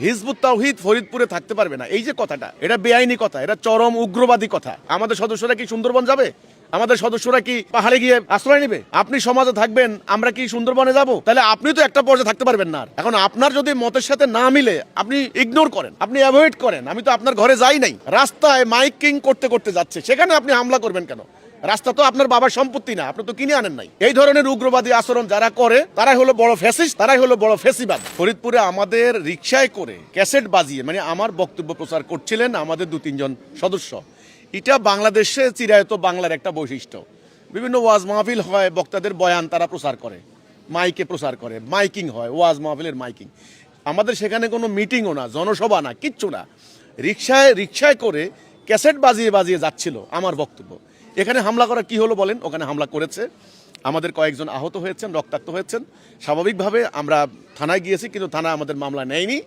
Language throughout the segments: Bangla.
হিজবুত তাওহীদ ফরিদপুরে থাকতে পারবে না, এই যে কথাটা, এটা বেআইনি কথা, এটা চরম উগ্রবাদী কথা। আমাদের সদস্যরা কি সুন্দরবন যাবে? আমাদের সদস্যরা কি পাহাড়ে গিয়ে আশ্রয় নেবে? আপনি সমাজে থাকবেন, আমরা কি সুন্দরবনে যাব? তাহলে আপনি তো একটা পর্যায়ে থাকতে পারবেন না। এখন আপনার যদি মতের সাথে না মিলে আপনি ইগনোর করেন, আপনি অ্যাভয়েড করেন। আমি তো আপনার ঘরে যাই নাই, রাস্তায় মাইকিং করতে করতে যাচ্ছে, সেখানে আপনি হামলা করবেন কেন? রাস্তা তো আপনার বাবার সম্পত্তি না, আপনি তো কিনে আনেন নাই। এই ধরনের উগ্রবাদী আচরণ যারা করে তারাই হলো বড় ফ্যাসিস্ট, তারাই হলো বড় ফেসিবাদ। ফরিদপুরে আমাদের রিকশায় করে ক্যাসেট বাজিয়ে মানে আমার বক্তব্য প্রচার করছিলেন আমাদের 2-3 জন সদস্য। এটা বাংলাদেশে চিরায়ত বাংলার একটা বৈশিষ্ট্য। বিভিন্ন ওয়াজ মাহফিল হয়, বক্তাদের বয়ান তারা প্রচার করে, মাইকে প্রচার করে, মাইকিং হয়, ওয়াজ মাহফিলের মাইকিং। আমাদের সেখানে কোনো মিটিংও না, জনসভা না, কিচ্ছু না। রিকশায় করে ক্যাসেট বাজিয়ে বাজিয়ে যাচ্ছিল আমার বক্তব্য। এখানে হামলা করা কি হলো বলেন? ওখানে হামলা করেছে, আমাদের কয়েকজন আহত হয়েছেন, রক্তাক্ত হয়েছেন। স্বাভাবিকভাবে আমরা থানায় গিয়েছি, কিন্তু থানা আমাদের মামলা নেয়নি,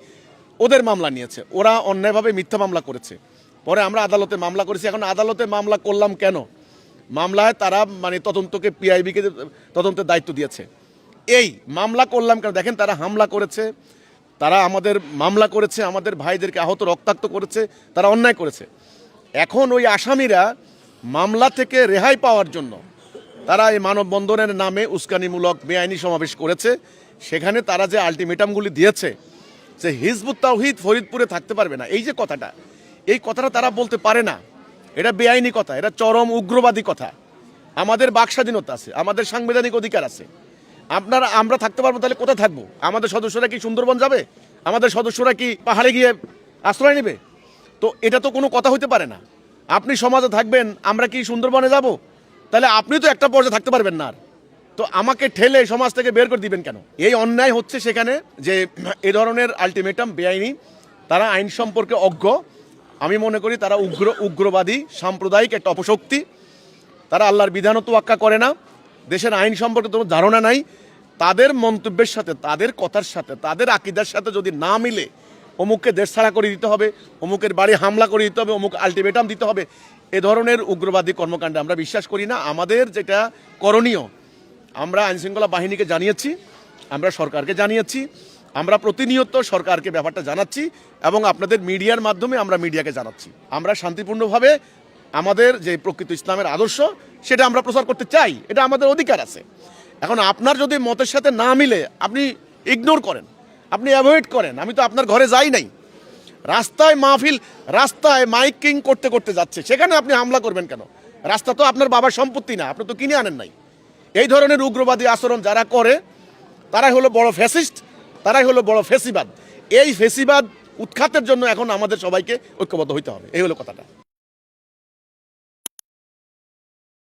ওদের মামলা নিয়েছে। ওরা অন্যায়ভাবে মিথ্যা মামলা করেছে। পরে আমরা আদালতে মামলা করেছি। এখন আদালতে মামলা করলাম কেন? মামলায় তারা মানে তদন্তকে পিআইবিকে তদন্তের দায়িত্ব দিয়েছে। এই মামলা করলাম কেন? দেখেন, তারা হামলা করেছে, তারা আমাদের মামলা করেছে, আমাদের ভাইদেরকে আহত রক্তাক্ত করেছে, তারা অন্যায় করেছে। এখন ওই আসামিরা মামলা থেকে রেহাই পাওয়ার জন্য তারা এই মানববন্ধনের নামে উস্কানিমূলক বেআইনি সমাবেশ করেছে। সেখানে তারা যে আলটিমেটামগুলি দিয়েছে যে হিজবুত তাওহীদ ফরিদপুরে থাকতে পারবে না, এই যে কথাটা, এই কথাটা তারা বলতে পারে না। এটা বেআইনি কথা, এটা চরম উগ্রবাদী কথা। আমাদের বাক স্বাধীনতা আছে, আমাদের সাংবিধানিক অধিকার আছে। আমরা থাকতে পারবো, তাহলে কোথায় থাকবো? আমাদের সদস্যরা কি সুন্দরবন যাবে? আমাদের সদস্যরা কি পাহাড়ে গিয়ে আশ্রয় নেবে? তো এটা তো কোনো কথা হইতে পারে না। আপনি সমাজে থাকবেন, আমরা কি সুন্দরবনে যাব? তাহলে আপনি তো একটা পর্যায়ে থাকতে পারবেন না। তো আমাকে ঠেলে সমাজ থেকে বের করে দিবেন কেন? এই অন্যায় হচ্ছে সেখানে যে এ ধরনের আলটিমেটাম বেআইনি। তারা আইন সম্পর্কে অজ্ঞ। আমি মনে করি তারা উগ্রবাদী সাম্প্রদায়িক একটা অপশক্তি। তারা আল্লাহর বিধানও তোয়াক্কা করে না, দেশের আইন সম্পর্কে কোনো ধারণা নাই। তাদের মন্তব্যের সাথে, তাদের কথার সাথে, তাদের আকিদার সাথে যদি না মিলে অমুককে দেশ ছাড়া করে দিতে হবে, অমুকের বাড়ি হামলা করে দিতে হবে, অমুক আলটিমেটাম দিতে হবে, এ ধরনের উগ্রবাদী কর্মকাণ্ডে আমরা বিশ্বাস করি না। আমাদের যেটা করণীয়, আমরা আইনশৃঙ্খলা বাহিনীকে জানিয়েছি, আমরা সরকারকে জানিয়েছি, আমরা প্রতিনিয়ত সরকারকে ব্যাপারটা জানাচ্ছি এবং আপনাদের মিডিয়ার মাধ্যমে আমরা মিডিয়াকে জানাচ্ছি। আমরা শান্তিপূর্ণভাবে আমাদের যে প্রকৃত ইসলামের আদর্শ সেটা আমরা প্রচার করতে চাই, এটা আমাদের অধিকার আছে। এখন আপনার যদি মতের সাথে না মিলে আপনি ইগনোর করেন, আপনি অ্যাভয়েড করেন। আমি তো আপনার ঘরে যাই নাই, রাস্তায় মাইকিং করতে করতে যাচ্ছে, সেখানে আপনি হামলা করবেন কেন? রাস্তা তো আপনার বাবার সম্পত্তি না, আপনি তো কিনে আনেন নাই। এই ধরনের উগ্রবাদী আচরণ যারা করে তারাই হলো বড় ফ্যাসিস্ট, তারাই হলো বড় ফেসিবাদ। এই ফেসিবাদ উৎখাতের জন্য এখন আমাদের সবাইকে ঐক্যবদ্ধ হইতে হবে, এই হলো কথাটা।